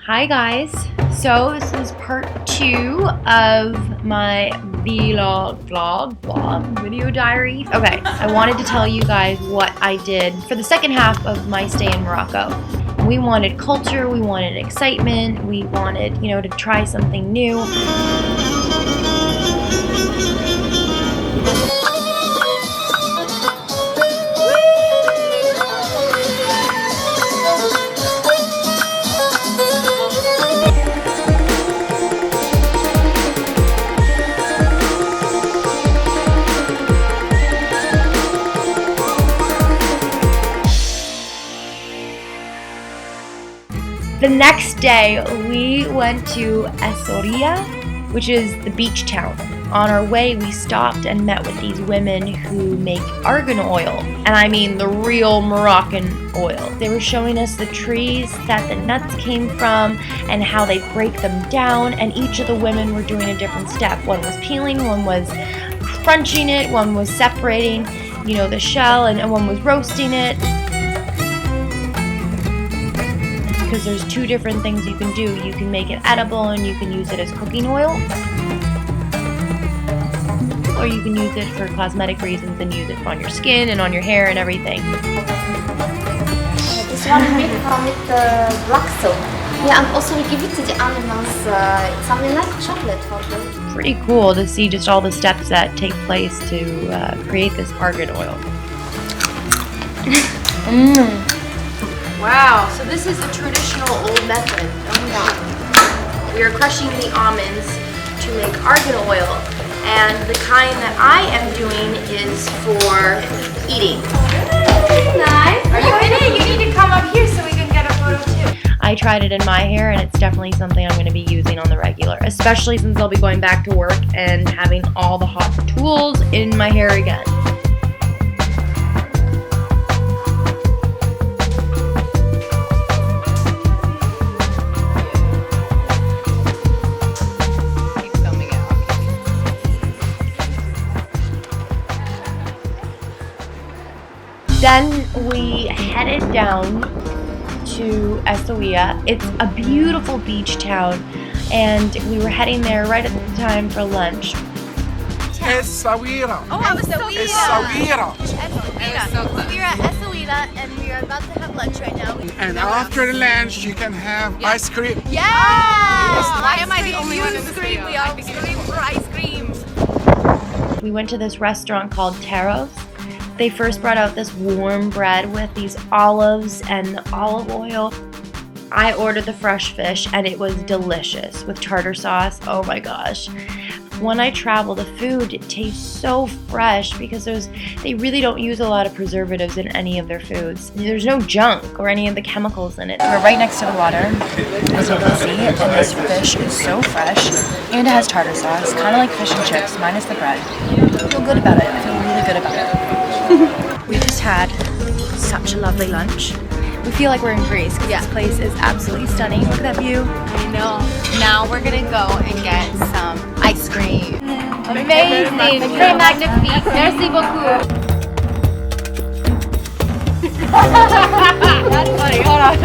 Hi guys, so this is part 2 of my vlog video diary. Okay, I wanted to tell you guys what I did for the second half of my stay in Morocco. We wanted culture, we wanted excitement, we wanted, to try something new. The next day, we went to Essaouira, which is the beach town. On our way, we stopped and met with these women who make argan oil, and I mean the real Moroccan oil. They were showing us the trees that the nuts came from and how they break them down, and each of the women were doing a different step. One was peeling, one was crunching it, one was separating, the shell, and one was roasting it. Because there's two different things you can do. You can make it edible and you can use it as cooking oil, or you can use it for cosmetic reasons and use it on your skin and on your hair and everything. This one made from black soap. Yeah, and also we give it to the animals. Something like chocolate for them. Pretty cool to see just all the steps that take place to create this argan oil. Wow, so this is a traditional old method. Oh my God. We are crushing the almonds to make argan oil, and the kind that I am doing is for eating. Nice. Are you in it? You need to come up here so we can get a photo too. I tried it in my hair, and it's definitely something I'm going to be using on the regular, especially since I'll be going back to work and having all the hot tools in my hair again. Then we headed down to Essaouira. It's a beautiful beach town, and we were heading there right at the time for lunch. Essaouira. Oh, Essaouira. Essaouira. We're at Essaouira and we are about to have lunch right now. And after the lunch, you can have ice cream. Yes! Why am I the only one in this video? We all scream for ice cream. We went to this restaurant called Taros. They first brought out this warm bread with these olives and olive oil. I ordered the fresh fish and it was delicious with tartar sauce. Oh my gosh. When I travel, the food tastes so fresh because they really don't use a lot of preservatives in any of their foods. There's no junk or any of the chemicals in it. We're right next to the water, as you can see, and this fish is so fresh, and it has tartar sauce, kind of like fish and chips, minus the bread. I feel good about it. I feel really good about it. We just had such a lovely lunch. We feel like we're in Greece because this place is absolutely stunning. Look at that view. I know. Now we're gonna go and get some ice cream. Amazing! Très magnifique! Merci beaucoup! That's funny, hold on.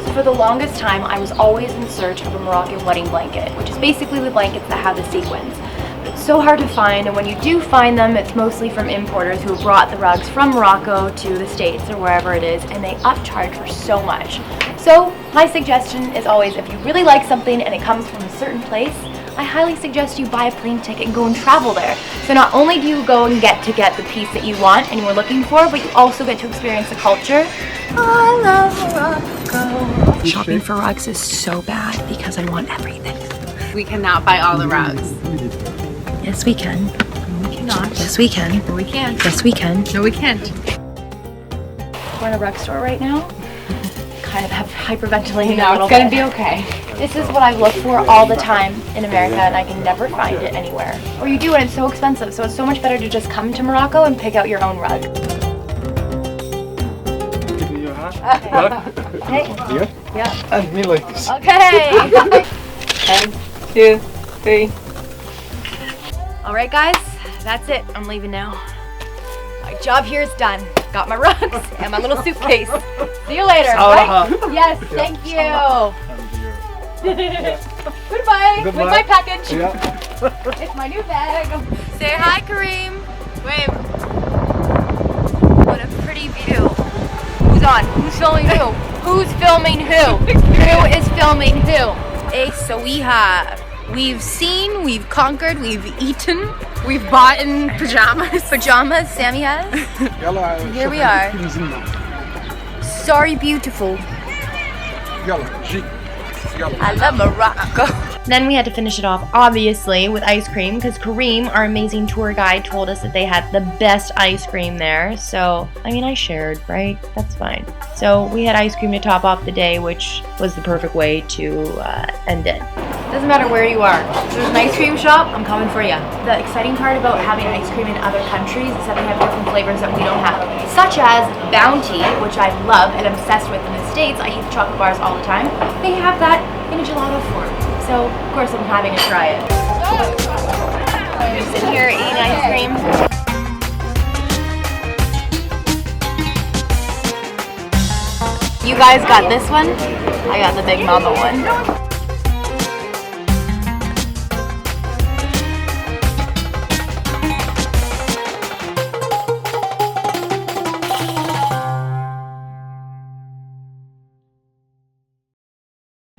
So for the longest time, I was always in search of a Moroccan wedding blanket, which is basically the blankets that have the sequins. But it's so hard to find, and when you do find them, it's mostly from importers who have brought the rugs from Morocco to the States or wherever it is, and they upcharge for so much. So my suggestion is always, if you really like something and it comes from a certain place, I highly suggest you buy a plane ticket and go and travel there. So not only do you go and get the piece that you want and you were looking for, but you also get to experience the culture. I love Morocco. Shopping for rugs is so bad because I want everything. We cannot buy all the rugs. Yes, we can. No, we cannot. Yes, we can. No, we can't. Yes, we can. No, we can't. We're in a rug store right now. Kind of have hyperventilating a No, little it's gonna bit. be okay. This is what I look for all the time in America, and I can never find it anywhere. Or you do, and it's so expensive, so it's so much better to just come to Morocco and pick out your own rug. Hey. Yeah? Yeah. And me like this. Okay. 1, 2, 3. All right, guys, that's it. I'm leaving now. My job here is done. Got my rugs and my little suitcase. See you later. Right? Yes, thank you. Goodbye. With my package. It's my new bag. Say hi, Kareem. Wave. What a pretty view. Who's on? Who's filming who? Who's filming who? Who is filming who? Okay, so we've seen, we've conquered, we've eaten, we've bought in pajamas. Pajamas Sammy has. Here we are. Sorry, beautiful. I love Morocco. Then we had to finish it off, obviously, with ice cream, because Kareem, our amazing tour guide, told us that they had the best ice cream there. So, I mean, I shared, right? That's fine. So we had ice cream to top off the day, which was the perfect way to end it. Doesn't matter where you are. If there's an ice cream shop, I'm coming for you. The exciting part about having ice cream in other countries is that they have different flavors that we don't have, such as Bounty, which I love and obsessed with in the States. I eat the chocolate bars all the time. They have that in a gelato form. So, of course, I'm having to try it. I'm just sitting here eating ice cream. You guys got this one? I got the Big Mama one.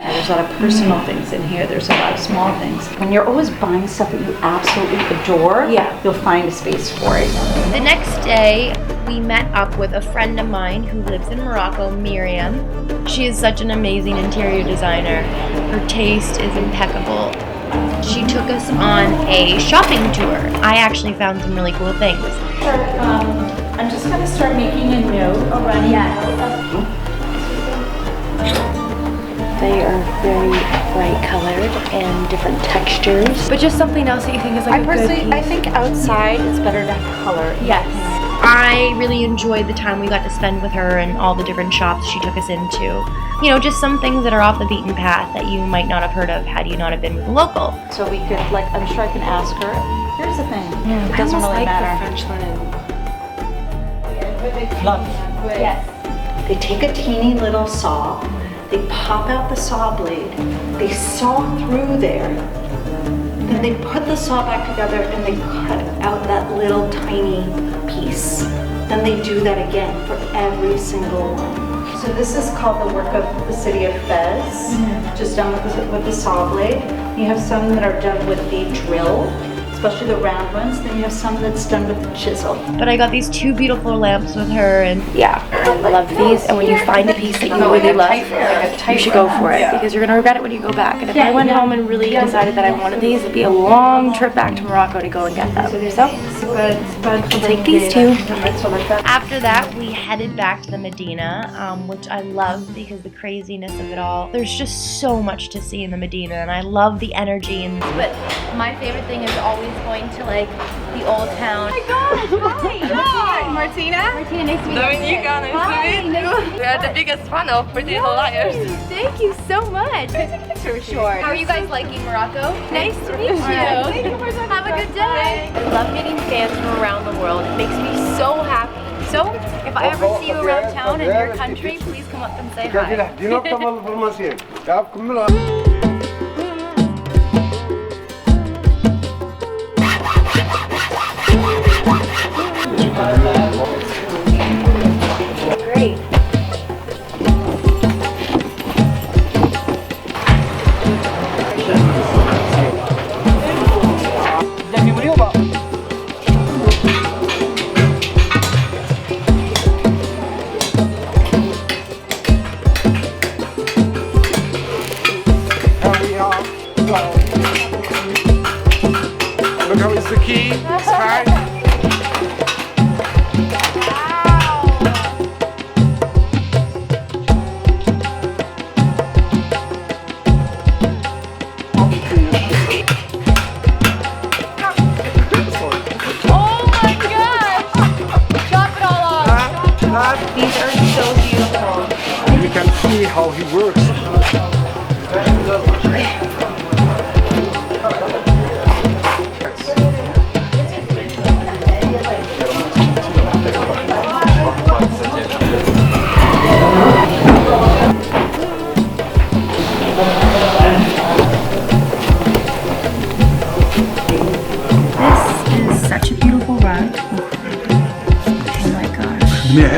There's a lot of personal things in here. There's a lot of small things. When you're always buying stuff that you absolutely adore, you'll find a space for it. The next day, we met up with a friend of mine who lives in Morocco, Miriam. She is such an amazing interior designer. Her taste is impeccable. She took us on a shopping tour. I actually found some really cool things. I'm just going to start making a note already. They are very bright colored and different textures. But just something else that you think is like a good piece. I think outside it's better to have color. Yes. I really enjoyed the time we got to spend with her and all the different shops she took us into. You know, just some things that are off the beaten path that you might not have heard of had you not have been with a local. So we could, like, I'm sure I can ask her. Here's the thing. It doesn't really matter. French linen. Yes. They take a teeny little saw. They pop out the saw blade, they saw through there, then they put the saw back together and they cut out that little tiny piece. Then they do that again for every single one. So this is called the work of the city of Fez, just done with the saw blade. You have some that are done with the drill, especially the round ones. Then you have some that's done with the chisel. But I got these two beautiful lamps with her, and yeah, I love these. And when you find a piece that you really love, you should go for it, because you're gonna regret it when you go back. And if I went home and really decided that I wanted these, it'd be a long trip back to Morocco to go and get them. So I'll take these two. After that, we headed back to the Medina, which I love because the craziness of it all. There's just so much to see in the Medina, and I love the energy. But my favorite thing is always going to like the old town. Oh my gosh! Hi! Martina? Martina, nice to meet you. Dominica, nice to meet you. We are the biggest fan of Pretty Little Liars. Thank you so much. For sure. How are you guys liking Morocco? Nice to meet you. Thank you for Have a good day. I love getting fans from around the world. It makes me so happy. So, if I ever see you around town in your country, please come up and say hi. Great. Look how it's the key. It's high. These are so beautiful. And you can see how he works.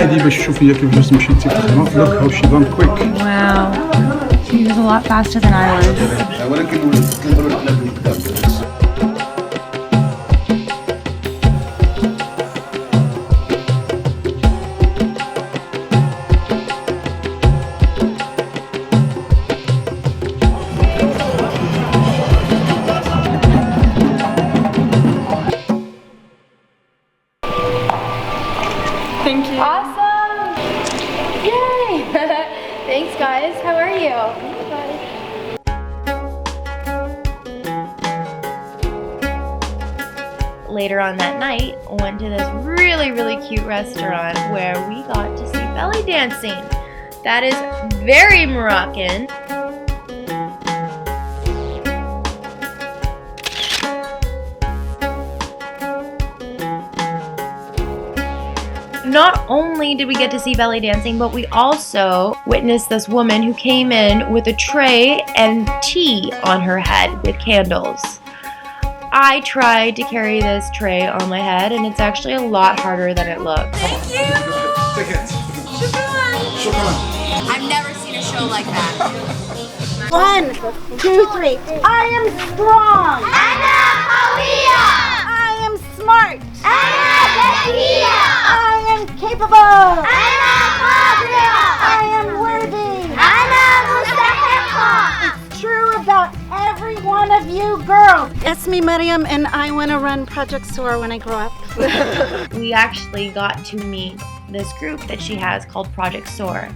هذه باش تشوفي كيف جوج مشيتي تخدمها. Look how she run quick. Wow. He was a lot faster than I was. Awesome! Yay! Thanks, guys. How are you? Later on that night, went to this really cute restaurant where we got to see belly dancing. That is very Moroccan. Not only did we get to see belly dancing, but we also witnessed this woman who came in with a tray and tea on her head with candles. I tried to carry this tray on my head, and it's actually a lot harder than it looks. Thank you! Take it. Shukran! I've never seen a show like that. 1, 2, 3. I am strong. I am smart. I am capable. I am worthy. It's true about every one of you girls. It's me, Mariam, and I want to run Project Soar when I grow up. We actually got to meet this group that she has called Project Soar,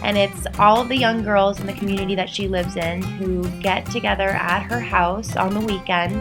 and it's all of the young girls in the community that she lives in who get together at her house on the weekend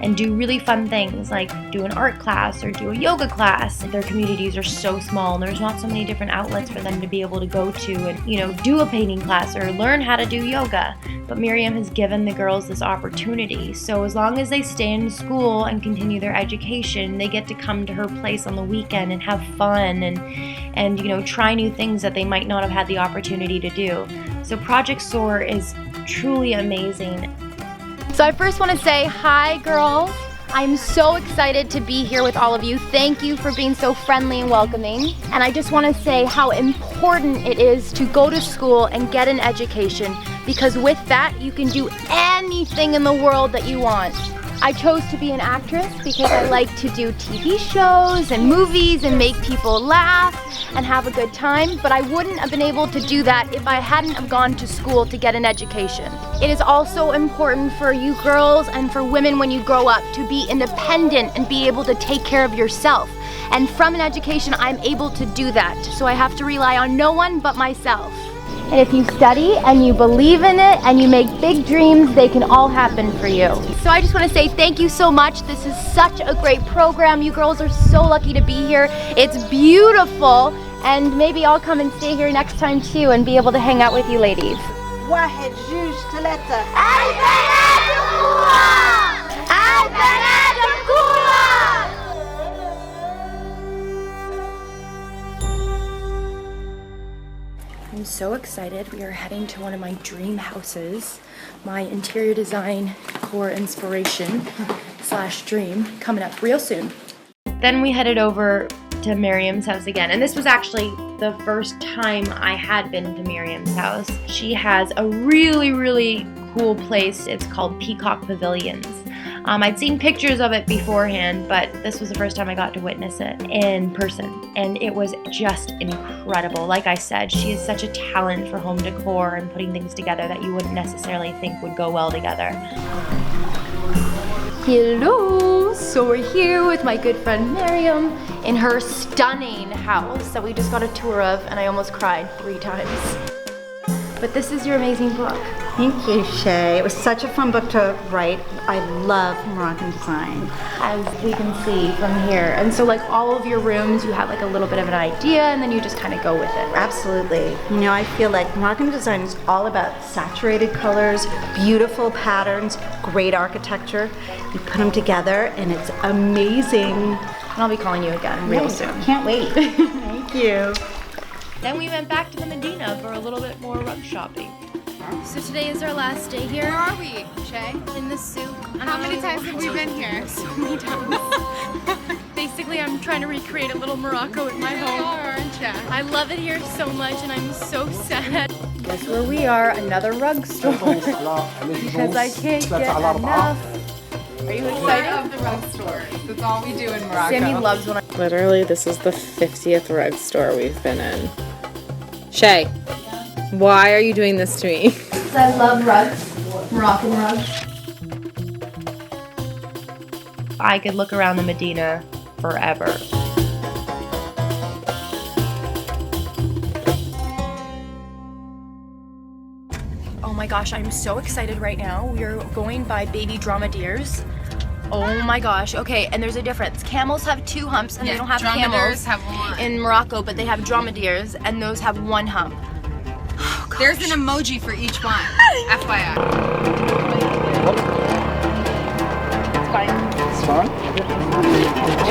and do really fun things like do an art class or do a yoga class. Their communities are so small and there's not so many different outlets for them to be able to go to and, you know, do a painting class or learn how to do yoga. But Miriam has given the girls this opportunity, so as long as they stay in school and continue their education, they get to come to her place on the weekend and have fun and you know, try new things that they might not have had the opportunity to do. So Project Soar is truly amazing. So I first want to say hi, girls. I'm so excited to be here with all of you. Thank you for being so friendly and welcoming. And I just want to say how important it is to go to school and get an education, because with that you can do anything in the world that you want. I chose to be an actress because I like to do TV shows and movies and make people laugh and have a good time, but I wouldn't have been able to do that if I hadn't have gone to school to get an education. It is also important for you girls and for women when you grow up to be independent and be able to take care of yourself. And from an education, I'm able to do that, so I have to rely on no one but myself. And if you study and you believe in it and you make big dreams, they can all happen for you. So I just want to say thank you so much. This is such a great program. You girls are so lucky to be here. It's beautiful, and maybe I'll come and stay here next time too and be able to hang out with you ladies. 1, 2, 3. I'm so excited. We are heading to one of my dream houses, my interior design core inspiration / dream, coming up real soon. Then we headed over to Miriam's house again, and this was actually the first time I had been to Miriam's house. She has a really cool place. It's called Peacock Pavilions. I'd seen pictures of it beforehand, but this was the first time I got to witness it in person, and it was just incredible. Like I said, she is such a talent for home decor and putting things together that you wouldn't necessarily think would go well together. Hello! So we're here with my good friend Miriam in her stunning house that we just got a tour of, and I almost cried 3 times. But this is your amazing book. Thank you, Shay. It was such a fun book to write. I love Moroccan design. As we can see from here. And so like all of your rooms, you have like a little bit of an idea and then you just kind of go with it. Absolutely. You know, I feel like Moroccan design is all about saturated colors, beautiful patterns, great architecture. You put them together and it's amazing. And I'll be calling you again real soon. Can't wait. Thank you. Then we went back to the Medina for a little bit more rug shopping. So today is our last day here. Where are we, Shay? In the souk. How many times have we been here? So many times. Basically Basically, I'm trying to recreate a little Morocco in my home. You are, aren't ya? I love it here so much, and I'm so sad. Guess where we are? Another rug store. Because I can't get enough. Are you excited? Of the rug stores. That's all we do in Morocco. Sammy loves when I... Literally, this is the 50th rug store we've been in. Shay, why are you doing this to me? Because I love rugs. Moroccan rugs. I could look around the Medina forever. Oh my gosh, I'm so excited right now. We are going by baby dromedaires. Oh my gosh. Okay, and there's a difference. Camels have 2 humps and they don't have camels have one. in Morocco, but they have dromedaires and those have 1 hump. Oh, There's an emoji for each one. FYI. It's fine. You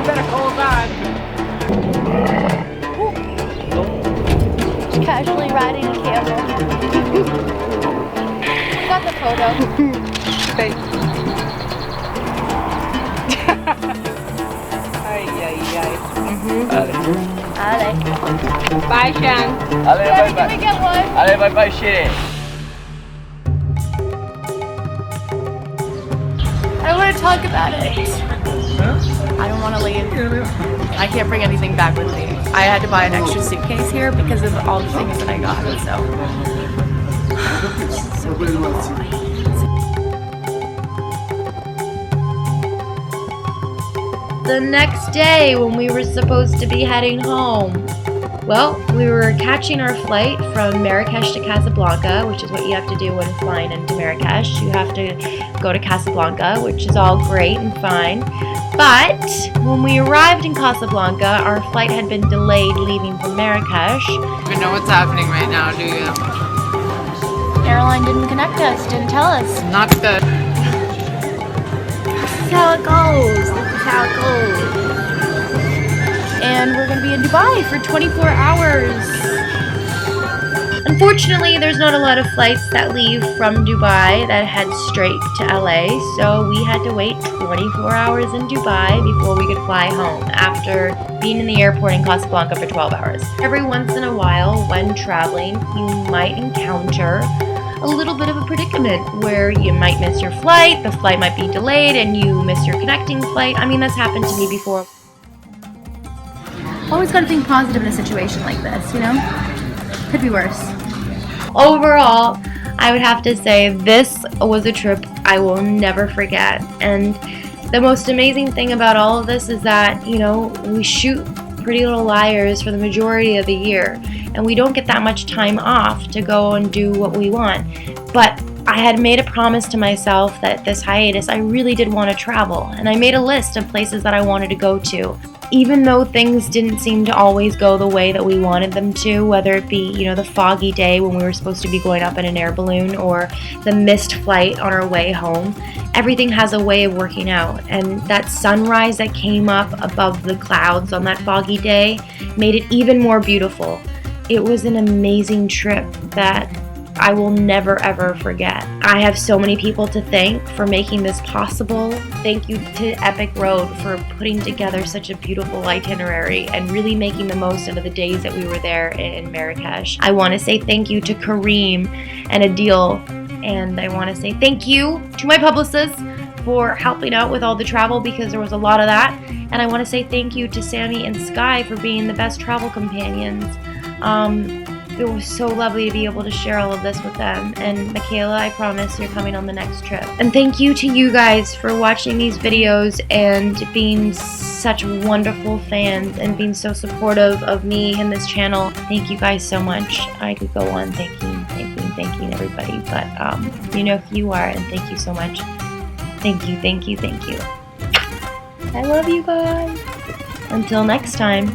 better hold on. Just casually riding a camel. Got the photo. Allez. Bye, Shan. Allez, can we get one? Allez, bye bye, chérie. I want to talk about it. I don't want to leave. I can't bring anything back with me. I had to buy an extra suitcase here because of all the things that I got, so. The next day when we were supposed to be heading home, well, we were catching our flight from Marrakech to Casablanca, which is what you have to do when flying into Marrakech. You have to go to Casablanca, which is all great and fine. But when we arrived in Casablanca, our flight had been delayed leaving from Marrakech. You don't know what's happening right now, do you? Airline didn't connect us, didn't tell us. Not good. This is how it goes. This is how it goes. And we're gonna be in Dubai for 24 hours. Unfortunately, there's not a lot of flights that leave from Dubai that head straight to LA, so we had to wait 24 hours in Dubai before we could fly home after being in the airport in Casablanca for 12 hours. Every once in a while, when traveling, you might encounter a little bit of a predicament where you might miss your flight, the flight might be delayed, and you miss your connecting flight. I mean, that's happened to me before. Always gotta think positive in a situation like this, you know? Could be worse. Overall, I would have to say this was a trip I will never forget. And the most amazing thing about all of this is that, you know, we shoot Pretty Little Liars for the majority of the year, and we don't get that much time off to go and do what we want. But I had made a promise to myself that this hiatus, I really did want to travel, and I made a list of places that I wanted to go to. Even though things didn't seem to always go the way that we wanted them to, whether it be, you know, the foggy day when we were supposed to be going up in an air balloon or the missed flight on our way home, everything has a way of working out. And that sunrise that came up above the clouds on that foggy day made it even more beautiful. It was an amazing trip that I will never ever forget. I have so many people to thank for making this possible. Thank you to Epic Road for putting together such a beautiful itinerary and really making the most out of the days that we were there in Marrakech. I want to say thank you to Kareem and Adil, and I want to say thank you to my publicists for helping out with all the travel because there was a lot of that. And I want to say thank you to Sammy and Sky for being the best travel companions. It was so lovely to be able to share all of this with them. And Michaela, I promise you're coming on the next trip. And thank you to you guys for watching these videos and being such wonderful fans and being so supportive of me and this channel. Thank you guys so much. I could go on thanking everybody, but you know who you are, and thank you so much. Thank you, thank you, thank you. I love you guys. Until next time.